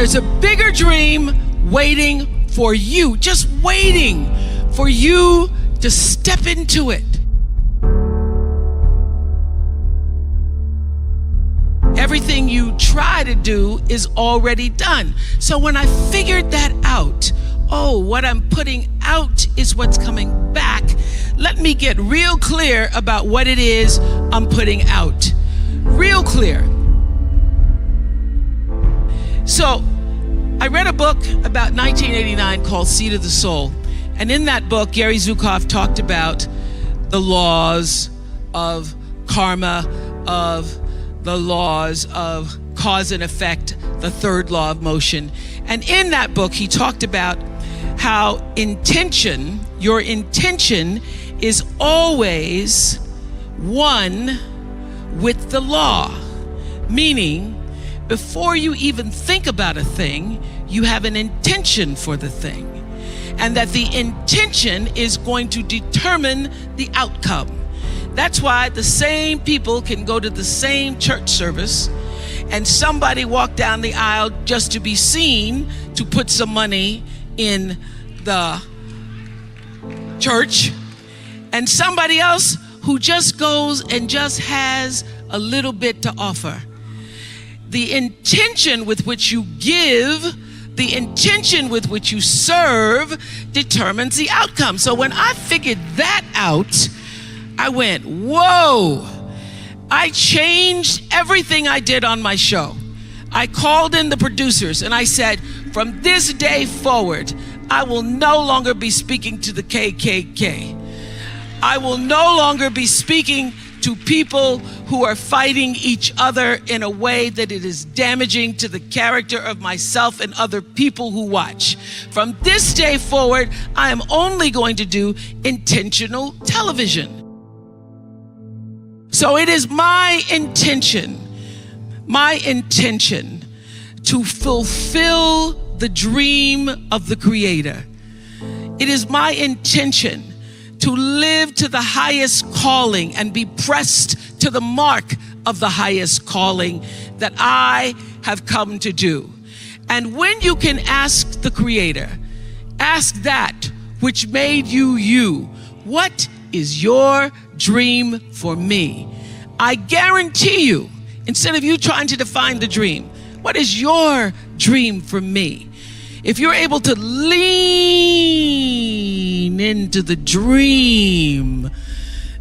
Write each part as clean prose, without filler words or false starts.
There's a bigger dream waiting for you, just waiting for you to step into it. Everything you try to do is already done. So when I figured that out, what I'm putting out is what's coming back, let me get real clear about what it is I'm putting out. Real clear. So I read a book about 1989 called Seed of the Soul. And in that book, Gary Zukav talked about the laws of karma, of the laws of cause and effect, the third law of motion. And in that book, he talked about how your intention is always one with the law. Meaning, before you even think about a thing, you have an intention for the thing. And that the intention is going to determine the outcome. That's why the same people can go to the same church service and somebody walk down the aisle just to be seen to put some money in the church, and somebody else who just goes and just has a little bit to offer. The intention with which you give, the intention with which you serve determines the outcome. So when I figured that out, I went, whoa. I changed everything I did on my show. I called in the producers and I said, from this day forward, I will no longer be speaking to the KKK. I will no longer be speaking to people who are fighting each other in a way that it is damaging to the character of myself and other people who watch. From this day forward, I am only going to do intentional television. So it is my intention to fulfill the dream of the Creator. It is my intention to live to the highest calling and be pressed to the mark of the highest calling that I have come to do. And when you can ask the Creator, ask that which made you you, what is your dream for me? I guarantee you, instead of you trying to define the dream, what is your dream for me? If you're able to lean into the dream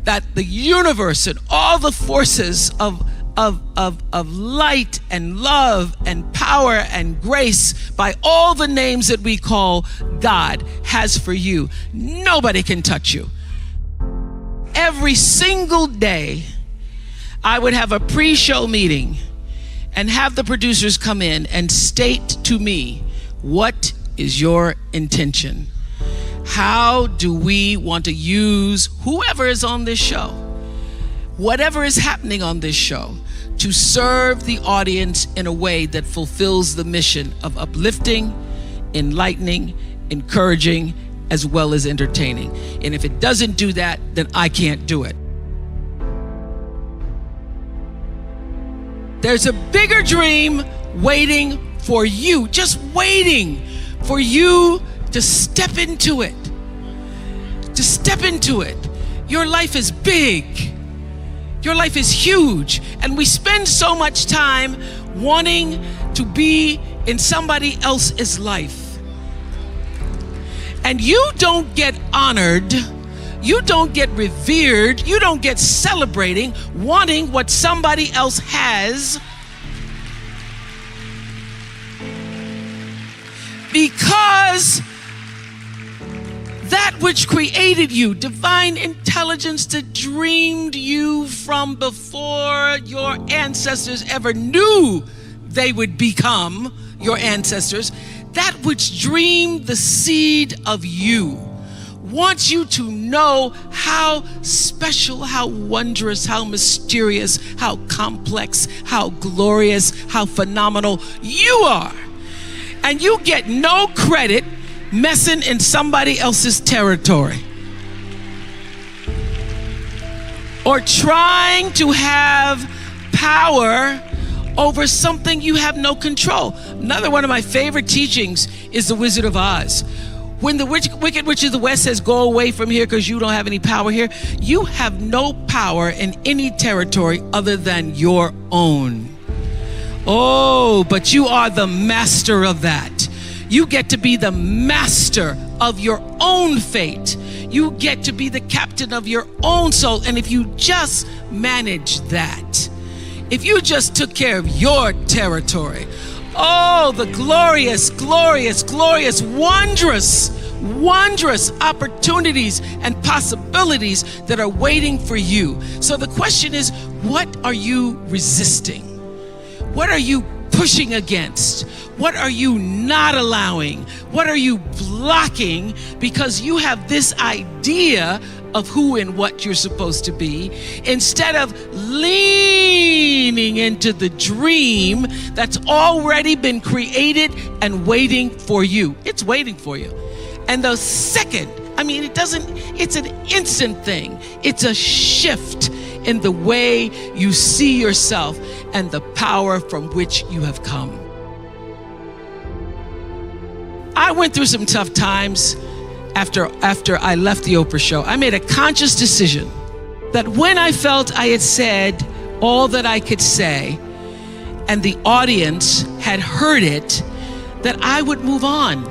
that the universe and all the forces of light and love and power and grace by all the names that we call God has for you, nobody can touch you. Every single day, I would have a pre-show meeting and have the producers come in and state to me, what is your intention? How do we want to use whoever is on this show, whatever is happening on this show, to serve the audience in a way that fulfills the mission of uplifting, enlightening, encouraging, as well as entertaining. And if it doesn't do that, then I can't do it. There's a bigger dream waiting for you, just waiting for you to step into it. To step into it. Your life is big. Your life is huge. And we spend so much time wanting to be in somebody else's life. And you don't get honored, you don't get revered, you don't get celebrating wanting what somebody else has, because that which created you, divine intelligence that dreamed you from before your ancestors ever knew they would become your ancestors, that which dreamed the seed of you, wants you to know how special, how wondrous, how mysterious, how complex, how glorious, how phenomenal you are. And you get no credit messing in somebody else's territory or trying to have power over something you have no control. Another one of my favorite teachings is The Wizard of Oz. When the Wicked Witch of the West says, go away from here because you don't have any power here, you have no power in any territory other than your own. Oh, but you are the master of that. You get to be the master of your own fate. You get to be the captain of your own soul. And if you just manage that, if you just took care of your territory, oh, the glorious, glorious, glorious, wondrous opportunities and possibilities that are waiting for you. So the question is, what are you resisting? What are you pushing against? What are you not allowing? What are you blocking because you have this idea of who and what you're supposed to be, instead of leaning into the dream that's already been created and waiting for you? It's waiting for you. And the second, it's an instant thing. It's a shift in the way you see yourself and the power from which you have come. I went through some tough times after I left the Oprah show. I made a conscious decision that when I felt I had said all that I could say and the audience had heard it, that I would move on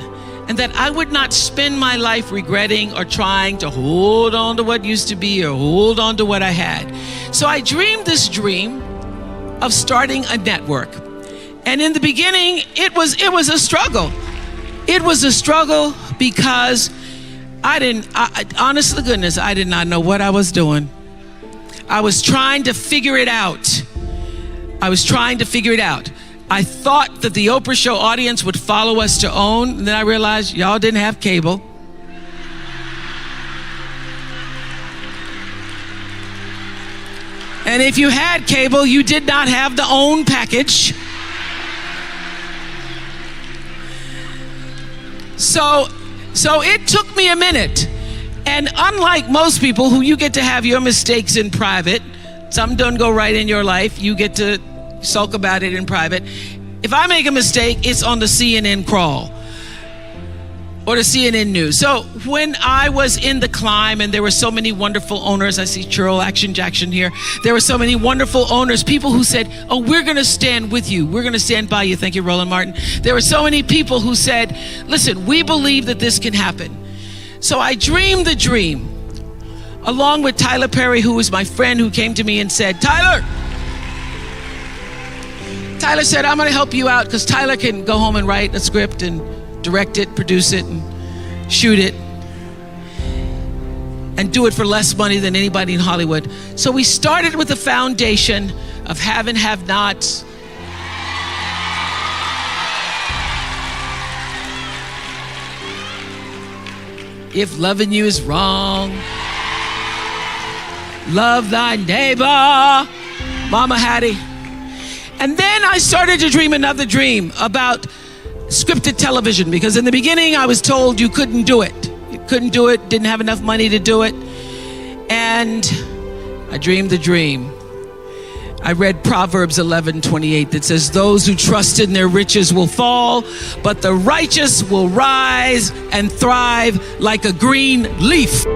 and that I would not spend my life regretting or trying to hold on to what used to be or hold on to what I had. So I dreamed this dream of starting a network. And in the beginning, it was a struggle. It was a struggle because honest to goodness, I did not know what I was doing. I was trying to figure it out. I thought that the Oprah show audience would follow us to OWN, and then I realized y'all didn't have cable. And if you had cable, you did not have the OWN package. So it took me a minute. And unlike most people who you get to have your mistakes in private, something doesn't go right in your life, you get to sulk about it in private. If I make a mistake, it's on the CNN crawl or the CNN news. So when I was in the climb and there were so many wonderful owners, I see Churl Action Jackson here. There were so many wonderful owners, people who said, oh, we're going to stand with you. We're going to stand by you. Thank you, Roland Martin. There were so many people who said, listen, we believe that this can happen. So I dreamed the dream along with Tyler Perry, who was my friend, who came to me and said, Tyler said, I'm going to help you out, because Tyler can go home and write a script and direct it, produce it, and shoot it, and do it for less money than anybody in Hollywood. So we started with the foundation of have and have nots. If loving you is wrong, love thy neighbor, Mama Hattie. And then I started to dream another dream about scripted television, because in the beginning I was told you couldn't do it. You couldn't do it, didn't have enough money to do it. And I dreamed the dream. I read Proverbs 11:28 that says, those who trust in their riches will fall, but the righteous will rise and thrive like a green leaf.